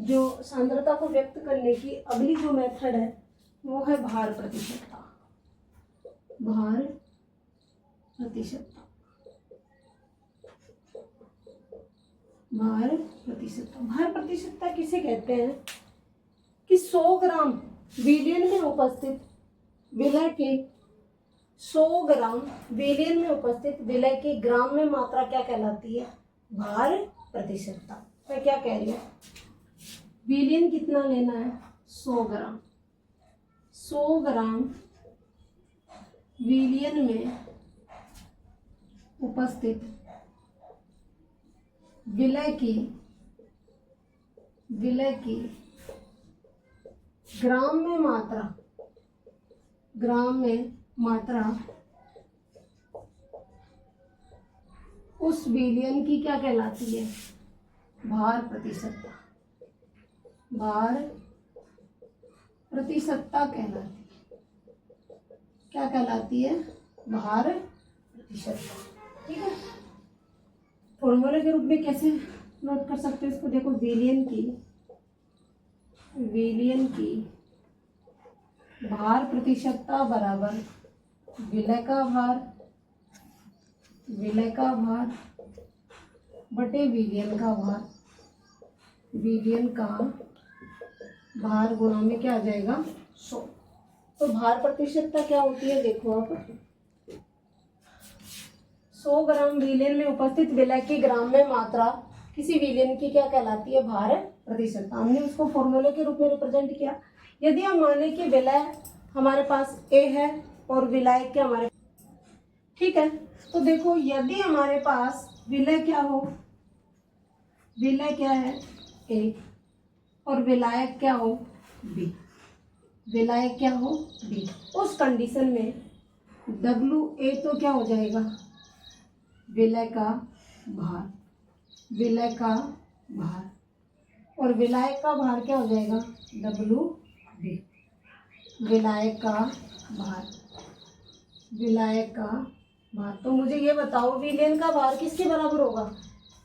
जो सांद्रता को व्यक्त करने की अगली जो मेथड है वो है भार प्रतिशतता। भार प्रतिशतता, भार प्रतिशतता, भार प्रतिशतता किसे कहते हैं कि 100 ग्राम विलियन में उपस्थित विलय के 100 ग्राम विलियन में उपस्थित विलय की ग्राम में मात्रा क्या कहलाती है, भार प्रतिशतता। मैं क्या कह रही हूँ, विलियन कितना लेना है, 100 ग्राम, 100 ग्राम विलियन में उपस्थित विलय की ग्राम में मात्रा, ग्राम में मात्रा उस विलियन की क्या कहलाती है, भार प्रतिशतता, भार प्रतिशतता कहलाती है। क्या कहलाती है, भार प्रतिशतता। ठीक है, फॉर्मूले के रूप में कैसे नोट कर सकते हैं इसको, देखो विलियन की भार प्रतिशतता बराबर विलय का भार बटे विलियन का भार, विलियन का भार गुणा में क्या आ जाएगा, 100। तो भार प्रतिशतता क्या होती है, देखो आप, 100 ग्राम विलियन में उपस्थित विलय की ग्राम में मात्रा किसी विलियन की क्या कहलाती है, भार प्रतिशतता। हमने उसको फॉर्मूले के रूप में रिप्रेजेंट किया। यदि हम माने कि विलय हमारे पास A है और विलायक क्या हमारे, ठीक है, तो देखो यदि हमारे पास विलय क्या हो, विलय क्या है A और विलायक क्या हो B, विलायक क्या हो B, उस कंडीशन में WA तो क्या हो जाएगा, विलय का भार, विलय का भार, और विलायक का भार क्या हो जाएगा, V। विलायक का भार, विलायक का भार। तो मुझे ये बताओ विलयन का भार किसके बराबर होगा?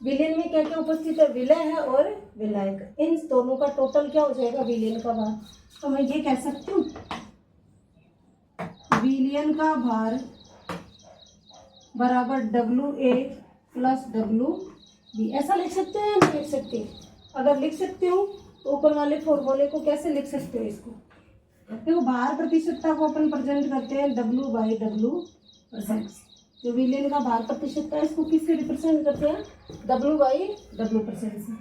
विलयन में क्या क्या उपस्थित है? विलय है और विलायक, इन दोनों का टोटल क्या हो जाएगा? विलयन का भार। तो मैं ये कह सकती हूँ विलयन का भार बराबर WA प्लस WB। ऐसा लिख सकते हैं या नहीं लिख सकते? अगर लिख सकते हो तो ऊपर वाले फॉर्मूले को कैसे लिख सकते हो? इसको देखो, भार प्रतिशतता को अपन प्रेजेंट करते हैं W/W%। जो विलयन का भार प्रतिशतता है इसको किससे रिप्रेजेंट करते हैं? W/W% से।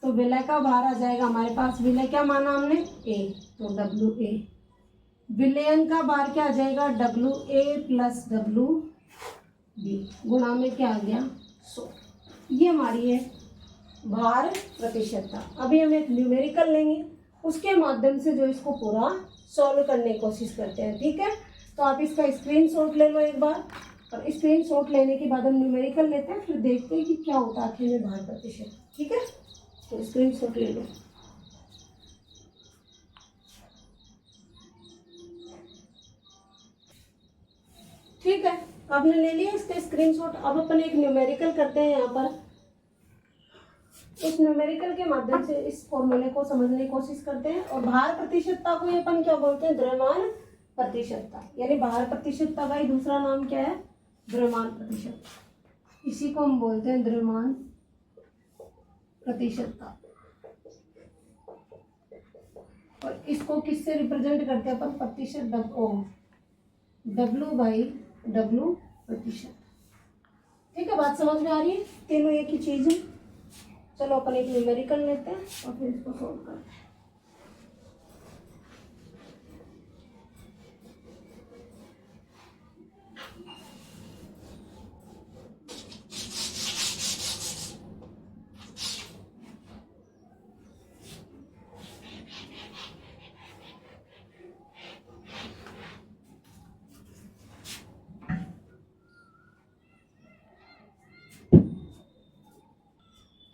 तो विलय का भार आ जाएगा हमारे पास, विलय क्या माना हमने? A, तो WA। विलयन का भार क्या आ जाएगा? WA प्लस WB गुणा में क्या आ गया? 100। ये हमारी है भार प्रतिशतता। अभी हम एक न्यूमेरिकल लेंगे, उसके माध्यम से जो इसको पूरा सॉल्व करने की कोशिश करते हैं। ठीक है, तो आप इसका स्क्रीनशॉट ले लो एक बार, और स्क्रीनशॉट लेने के बाद हम न्यूमेरिकल लेते हैं, फिर देखते हैं कि क्या होता है आखिर में भार प्रतिशत। ठीक है, तो स्क्रीनशॉट ले लो। ठीक है, आपने ले लिया इसका स्क्रीनशॉट। अब अपन एक न्यूमेरिकल करते हैं यहाँ पर। इस न्यूमेरिकल के माध्यम से इस फॉर्मूले को समझने की कोशिश करते हैं। और भार प्रतिशतता को ये अपन क्या बोलते हैं? द्रव्यमान प्रतिशतता। यानी भार प्रतिशतता का ही दूसरा नाम क्या है? द्रव्यमान प्रतिशत। इसी को हम बोलते हैं द्रव्यमान प्रतिशतता। और इसको किससे रिप्रेजेंट करते हैं अपन? प्रतिशत W/W प्रतिशत। ठीक है, बात समझ में आ रही है? तीनों एक ही चीज है। चलो अपन एक न्यूमेरिकल लेते हैं और फिर इसको सॉल्व करते हैं।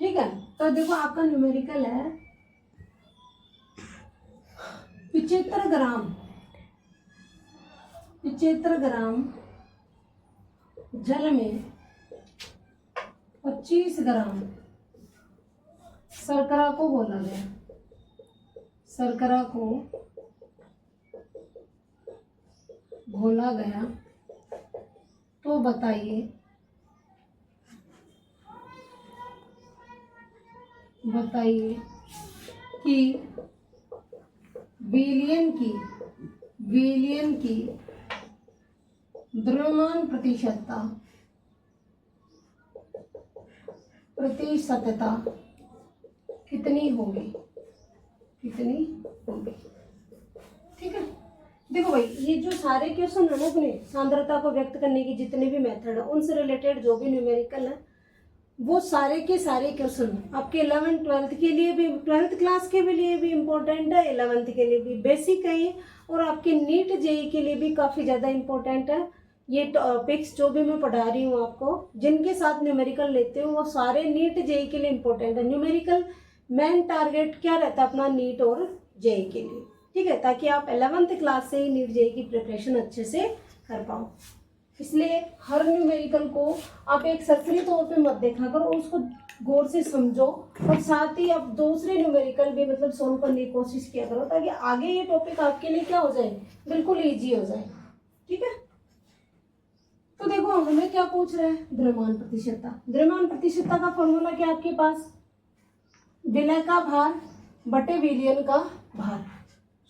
ठीक है, तो देखो आपका न्यूमेरिकल है 75 ग्राम, 75 ग्राम जल में 25 ग्राम शर्करा को बोला गया। शर्करा को घोला गया, तो बताइए कि विलयन की द्रव्यमान प्रतिशतता कितनी होगी? ठीक है, देखो भाई, ये जो सारे क्वेश्चन है ना अपने सांद्रता को व्यक्त करने की जितने भी मेथड है उनसे रिलेटेड जो भी न्यूमेरिकल है वो सारे के सारे क्वेश्चन आपके 11th 12th के लिए भी, 12th क्लास के लिए भी इम्पोर्टेंट है, 11th के लिए भी बेसिक है ये, और आपके नीट जेई के लिए भी काफ़ी ज़्यादा इम्पोर्टेंट है। ये टॉपिक्स जो भी मैं पढ़ा रही हूँ आपको, जिनके साथ न्यूमेरिकल लेते हो वो सारे नीट जेई के लिए इम्पोर्टेंट है। न्यूमेरिकल मेन टारगेट क्या रहता है अपना? नीट और जेई के लिए। ठीक है, ताकि आप 11th क्लास से ही नीट जेई की प्रिपरेशन अच्छे से कर पाओ। इसलिए हर न्यूमेरिकल को आप एक सरसरी तौर पे मत देखा करो, उसको गौर से समझो, और साथ ही आप दूसरे न्यूमेरिकल भी मतलब सोल्व करने की कोशिश किया करो, ताकि आगे ये टॉपिक आपके लिए क्या हो जाए? बिल्कुल इजी हो जाए। ठीक है, तो देखो हमें क्या पूछ रहे हैं? द्रव्यमान प्रतिशतता। द्रव्यमान प्रतिशतता का फॉर्मूला क्या आपके पास? विलय का भार बटे विलयन का भार।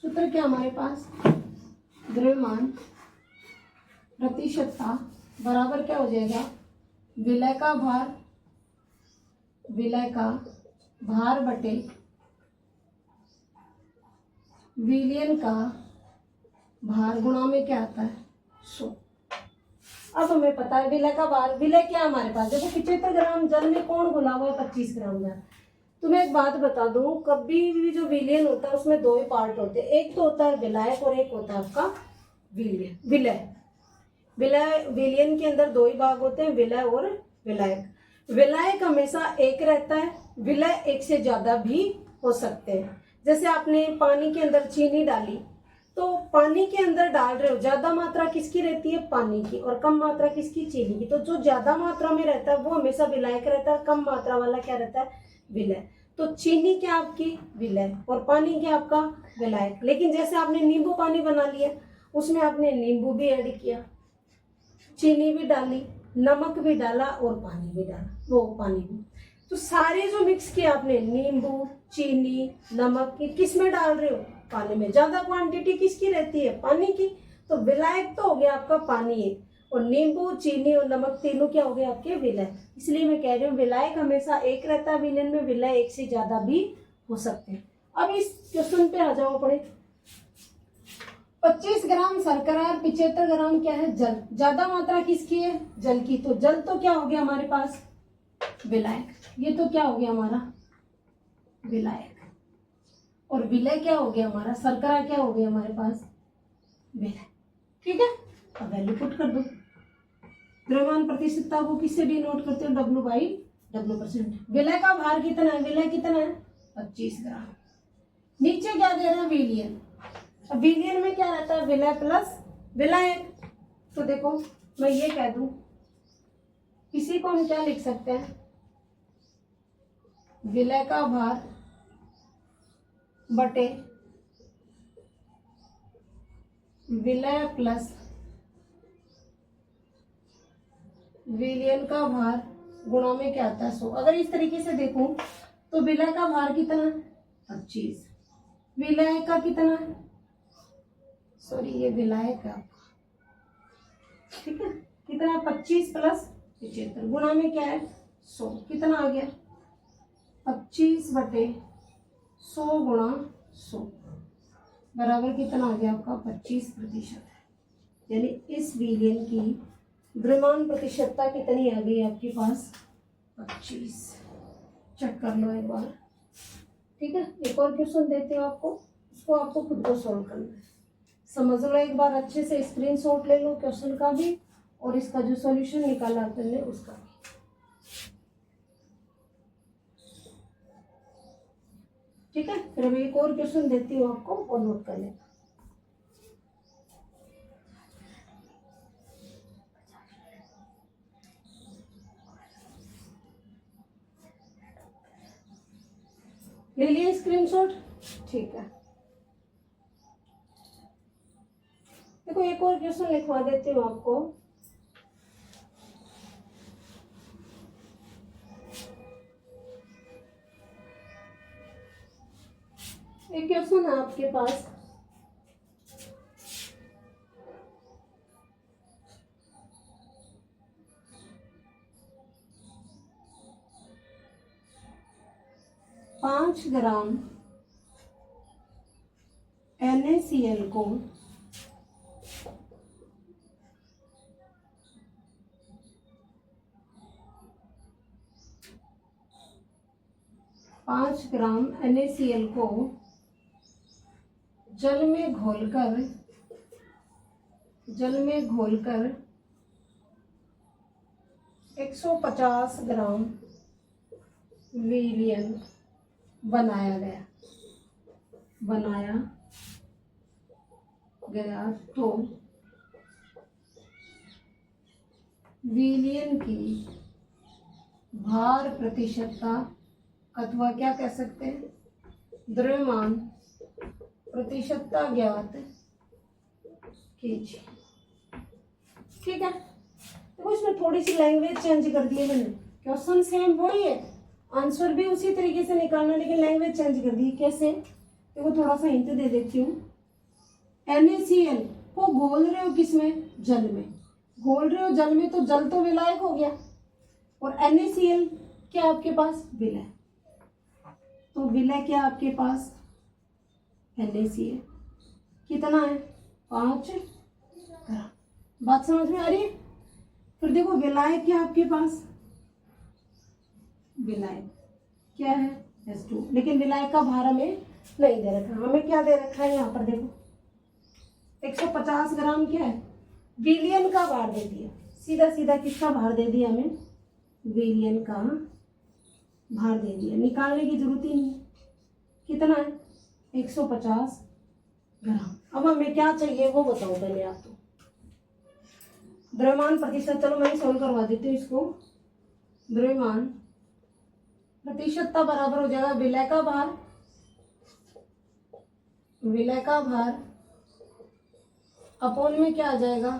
सूत्र क्या हमारे पास? द्रव्यमान प्रतिशतता बराबर क्या हो जाएगा? विलय का भार बटे विलयन का भार गुणा में क्या आता है? 100। अब हमें पता है विलय का भार। विलय क्या है हमारे पास? देखो 75 ग्राम जल में कौन घुला हुआ है? 25 ग्राम जल। तुम्हें एक बात बता दूं, कभी भी जो विलयन होता है उसमें दो ही पार्ट होते हैं, एक तो होता है विलायक और एक होता है आपका विलय। विलयन के अंदर दो ही भाग होते हैं, विलय और विलायक। विलायक हमेशा एक रहता है, विलय एक से ज्यादा भी हो सकते हैं। जैसे आपने पानी के अंदर चीनी डाली, तो पानी के अंदर डाल रहे हो, ज्यादा मात्रा किसकी रहती है? पानी की, और कम मात्रा किसकी? चीनी की। तो जो ज्यादा मात्रा में रहता है वो हमेशा विलायक रहता है, कम मात्रा वाला क्या रहता है? विलय। तो चीनी क्या आपकी? विलय, और पानी क्या आपका? विलायक। लेकिन जैसे आपने नींबू पानी बना लिया, उसमें आपने नींबू भी ऐड किया, चीनी भी डाली, नमक भी डाला और पानी भी डाला, वो पानी भी, तो सारे जो मिक्स किया आपने, नींबू, चीनी, नमक, ये किस में डाल रहे हो? पानी में। ज्यादा क्वांटिटी किसकी रहती है? पानी की। तो विलायक तो हो गया आपका पानी है, और नींबू, चीनी और नमक तीनों क्या हो गए आपके? विलय। इसलिए मैं कह रही हूँ विलायक हमेशा एक रहता है विलयन में, विलय एक से ज्यादा भी हो सकते हैं। अब इस क्वेश्चन पे आ जाओ पड़े। 25 ग्राम शर्करा और 75 ग्राम क्या है? जल। ज्यादा मात्रा किसकी है? जल की। तो जल तो क्या हो गया हमारे पास? विलायक। ये तो क्या हो गया हमारा? विलायक। और विलय क्या हो गया हमारा? शर्करा क्या हो गया हमारे पास? विलय। ठीक है, अब वैल्यू पुट कर दो। द्रव्यमान प्रतिशतता को किससे डिनोट करते हो? W/W%। विलय का भार कितना है? विलय कितना है? 25 ग्राम। नीचे क्या दे रहा है? विलियन। अब विलियन में क्या रहता है? विलय प्लस विलायक। तो देखो मैं ये कह दूं, इसी को हम क्या लिख सकते हैं? विलय का भार बटे विलय प्लस विलियन का भार गुणा में क्या आता है? 100। अगर इस तरीके से देखूं तो विलय का भार कितना है? 25। विलय का कितना है? सॉरी, ये विलायक है आपका, ठीक है। कितना? 25 प्लस 75 गुणा में क्या है? 100। कितना आ गया? 25 बटे 100 गुणा 100 बराबर कितना आ गया आपका? 25%। यानी इस विलियन की द्रव्यमान प्रतिशतता कितनी आ गई आपके पास? 25। चेक कर लो एक बार, ठीक है। एक और क्वेश्चन देते हो आपको, उसको आपको खुद को सॉल्व करना है। समझ लो एक बार अच्छे से, स्क्रीनशॉट ले लो क्वेश्चन का भी और इसका जो सॉल्यूशन निकाला आपने उसका भी। ठीक है, फिर मैं एक और क्वेश्चन देती हूँ आपको और नोट कर लेना। ले लिए स्क्रीनशॉट? ठीक है, देखो एक और क्वेश्चन लिखवा देती हूँ आपको। एक क्वेश्चन है आपके पास, पाँच ग्राम NaCl को 5 ग्राम NaCl को जल में घोलकर 150 ग्राम विलियन बनाया गया तो विलियन की भार प्रतिशतता अथवा क्या कह सकते हैं, द्रव्यमान प्रतिशतता ज्ञात कीजिए। ठीक है, तो इसमें थोड़ी सी लैंग्वेज चेंज कर दी है मैंने। क्वेश्चन सेम वही है, आंसर भी उसी तरीके से निकालना, लेकिन लैंग्वेज चेंज कर दी। कैसे? देखो थोड़ा सा हिंट दे देती हूँ। NaCl को घोल रहे हो किसमें? जल में। घोल रहे हो जल में, तो जल तो विलायक हो गया, और NaCl क्या आपके पास? विलय। तो विलय क्या आपके पास? NaCl कितना है? 5 ग्राम। बात समझ में आ रही है? फिर देखो विलायक क्या आपके पास? विलायक क्या है? H2। लेकिन विलायक का भार हमें नहीं दे रखा, हमें क्या दे रखा है यहाँ पर? देखो 150 ग्राम क्या है? विलियन का भार दे दिया, सीधा सीधा किसका भार दे दिया हमें? विलियन का भार दे दिया, निकालने की जरूरत ही नहीं। कितना है? 150 ग्राम। अब हमें क्या चाहिए वो बताओ पहले आप तो। द्रव्यमान प्रतिशत, चलो मैं सॉल्व करवा देती हूँ इसको। द्रव्यमान प्रतिशतता बराबर हो जाएगा विलय का भार, विलय का भार अपोन में क्या आ जाएगा,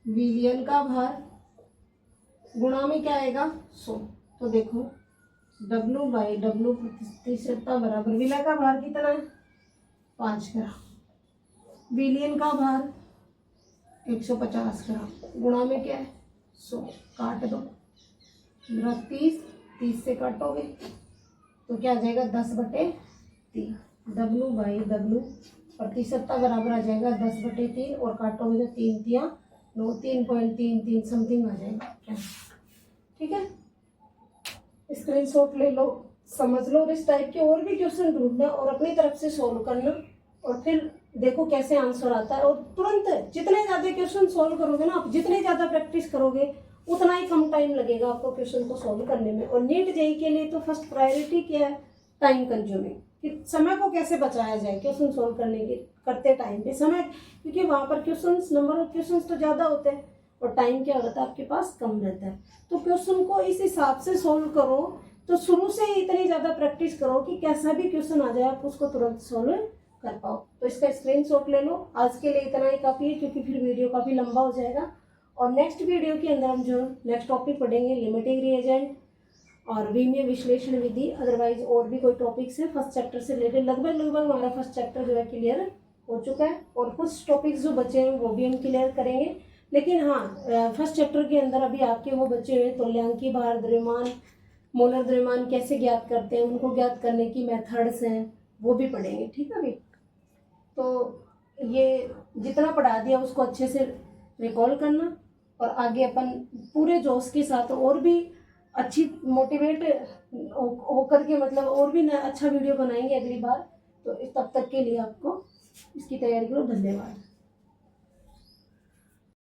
विलयन का भार, गुणा में क्या आएगा 100। तो देखो W बाई W प्रतिशतता बराबर विलय का भार कितना है 5 ग्राम, विलयन का भार 150 ग्राम, गुणा में क्या है 100। काट दो 30 से काटोगे तो क्या आ जाएगा 10/3। W बाई W प्रतिशतता बराबर आ जाएगा 10/3 और काटोगे तो 3 तिया 9, 3.33 समथिंग आ जाएगा क्या। ठीक है, स्क्रीनशॉट ले लो, समझ लो। और इस टाइप के और भी क्वेश्चन ढूंढना और अपनी तरफ से सोल्व करना और फिर देखो कैसे आंसर आता है। और तुरंत जितने ज़्यादा क्वेश्चन सोल्व करोगे ना आप, जितने ज़्यादा प्रैक्टिस करोगे उतना ही कम टाइम लगेगा आपको क्वेश्चन को सोल्व करने में। और नीट जेईई के लिए तो फर्स्ट प्रायोरिटी क्या है, टाइम कंज्यूमिंग, कि समय को कैसे बचाया जाए क्वेश्चन सोल्व करने के करते टाइम पे समय, क्योंकि वहाँ पर क्वेश्चन नंबर ऑफ क्वेश्चन तो ज़्यादा होते हैं और टाइम क्या होता है आपके पास कम रहता है। तो क्वेश्चन को इस हिसाब से सोल्व करो, तो शुरू से ही इतनी ज़्यादा प्रैक्टिस करो कि कैसा भी क्वेश्चन आ जाए आप उसको तुरंत सोल्व कर पाओ। तो इसका स्क्रीनशॉट ले लो। आज के लिए इतना ही काफ़ी है, क्योंकि फिर वीडियो काफ़ी लंबा हो जाएगा। और नेक्स्ट वीडियो के अंदर हम जो नेक्स्ट टॉपिक पढ़ेंगे लिमिटिंग रिएजेंट और विमीय विश्लेषण विधि। अदरवाइज और भी कोई टॉपिक्स है फर्स्ट चैप्टर से रिलेटेड। लगभग हमारा फर्स्ट चैप्टर जो है क्लियर हो चुका है और कुछ टॉपिक्स जो बचे हैं वो भी हम क्लियर करेंगे। लेकिन हाँ, फर्स्ट चैप्टर के अंदर अभी आपके वो बचे हुए तुल्यांकी भार, द्रव्यमान, मोलर द्रव्यमान कैसे ज्ञात करते हैं, उनको ज्ञात करने की मेथड्स हैं, वो भी पढ़ेंगे। ठीक है भाई, तो ये जितना पढ़ा दिया उसको अच्छे से रिकॉल करना और आगे अपन पूरे जोश के साथ और भी अच्छी मोटिवेट होकर के मतलब और भी अच्छा वीडियो बनाएंगे अगली बार। तो तब तक के लिए आपको इसकी तैयारी करो। धन्यवाद।